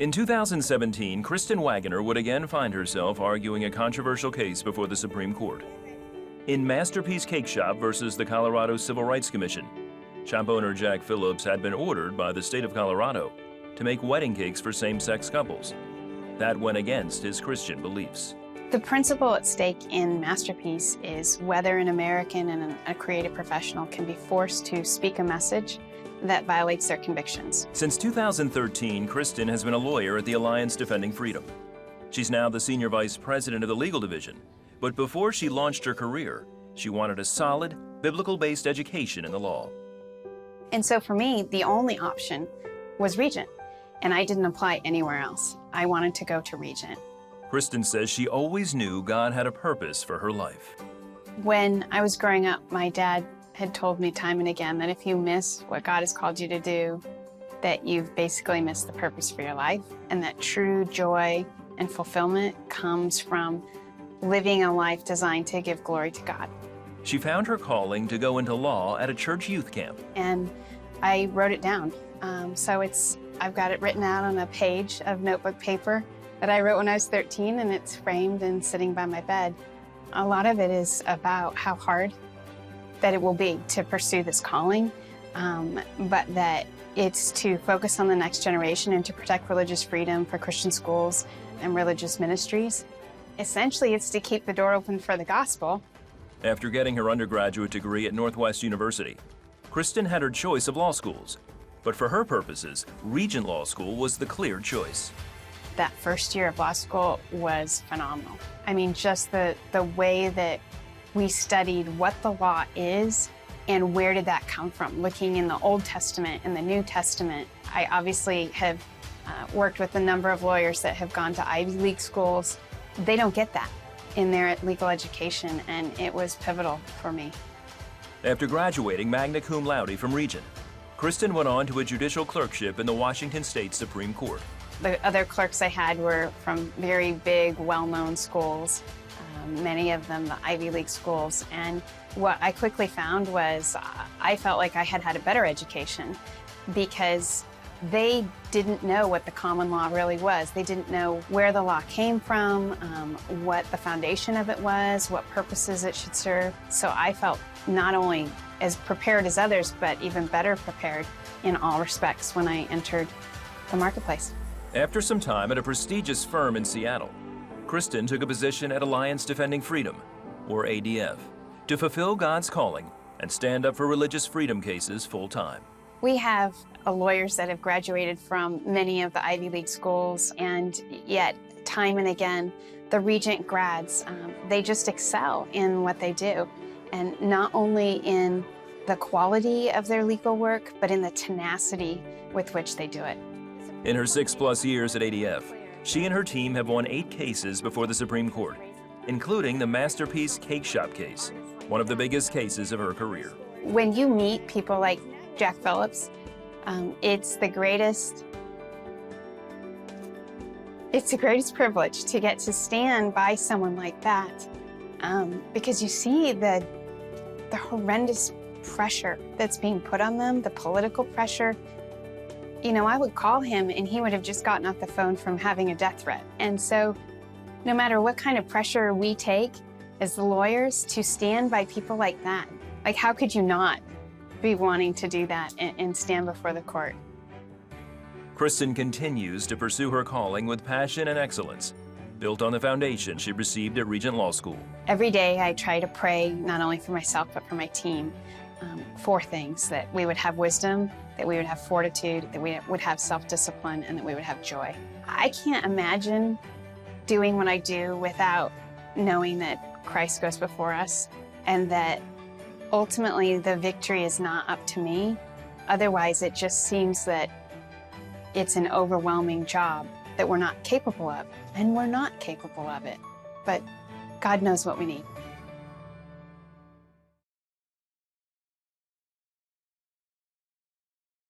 In 2017, Kristen Wagoner would again find herself arguing a controversial case before the Supreme Court. In Masterpiece Cake Shop versus the Colorado Civil Rights Commission, shop owner Jack Phillips had been ordered by the state of Colorado to make wedding cakes for same-sex couples. That went against his Christian beliefs. The principle at stake in Masterpiece is whether an American and a creative professional can be forced to speak a message that violates their convictions. Since 2013, Kristen has been a lawyer at the Alliance Defending Freedom. She's now the senior vice president of the legal division. But before she launched her career, she wanted a solid, biblical-based education in the law. And so for me, the only option was Regent, and I didn't apply anywhere else. I wanted to go to Regent. Kristen says she always knew God had a purpose for her life. When I was growing up, my dad had told me time and again that if you miss what God has called you to do, that you've basically missed the purpose for your life, and that true joy and fulfillment comes from living a life designed to give glory to God. She found her calling to go into law at a church youth camp. And I wrote it down. I've got it written out on a page of notebook paper that I wrote when I was 13, and it's framed and sitting by my bed. A lot of it is about how hard that it will be to pursue this calling, but that it's to focus on the next generation and to protect religious freedom for Christian schools and religious ministries. Essentially, it's to keep the door open for the gospel. After getting her undergraduate degree at Northwest University, Kristen had her choice of law schools. But for her purposes, Regent Law School was the clear choice. That first year of law school was phenomenal. I mean, just the way that we studied what the law is and where did that come from, looking in the Old Testament and the New Testament. I obviously have worked with a number of lawyers that have gone to Ivy League schools. They don't get that in their legal education, and it was pivotal for me. After graduating magna cum laude from Regent, Kristen went on to a judicial clerkship in the Washington State Supreme Court. The other clerks I had were from very big, well-known schools, many of them the Ivy League schools. And what I quickly found was I felt like I had had a better education because they didn't know what the common law really was. They didn't know where the law came from, what the foundation of it was, what purposes it should serve. So I felt not only as prepared as others, but even better prepared in all respects when I entered the marketplace. After some time at a prestigious firm in Seattle, Kristen took a position at Alliance Defending Freedom, or ADF, to fulfill God's calling and stand up for religious freedom cases full-time. We have lawyers that have graduated from many of the Ivy League schools, and yet time and again, the Regent grads, they just excel in what they do. And not only in the quality of their legal work, but in the tenacity with which they do it. In her 6+ years at ADF, she and her team have won 8 cases before the Supreme Court, including the Masterpiece Cake Shop case, one of the biggest cases of her career. When you meet people like Jack Phillips, it's the greatest privilege to get to stand by someone like that, because you see the horrendous pressure that's being put on them, the political pressure. You know, I would call him and he would have just gotten off the phone from having a death threat. And so no matter what kind of pressure we take as the lawyers to stand by people like that, like how could you not be wanting to do that and stand before the court? Kristen continues to pursue her calling with passion and excellence, built on the foundation she received at Regent Law School. Every day I try to pray, not only for myself, but for my team, 4 things: that we would have wisdom, that we would have fortitude, that we would have self-discipline, and that we would have joy. I can't imagine doing what I do without knowing that Christ goes before us and that ultimately the victory is not up to me. Otherwise, it just seems that it's an overwhelming job that we're not capable of, and we're not capable of it. But God knows what we need.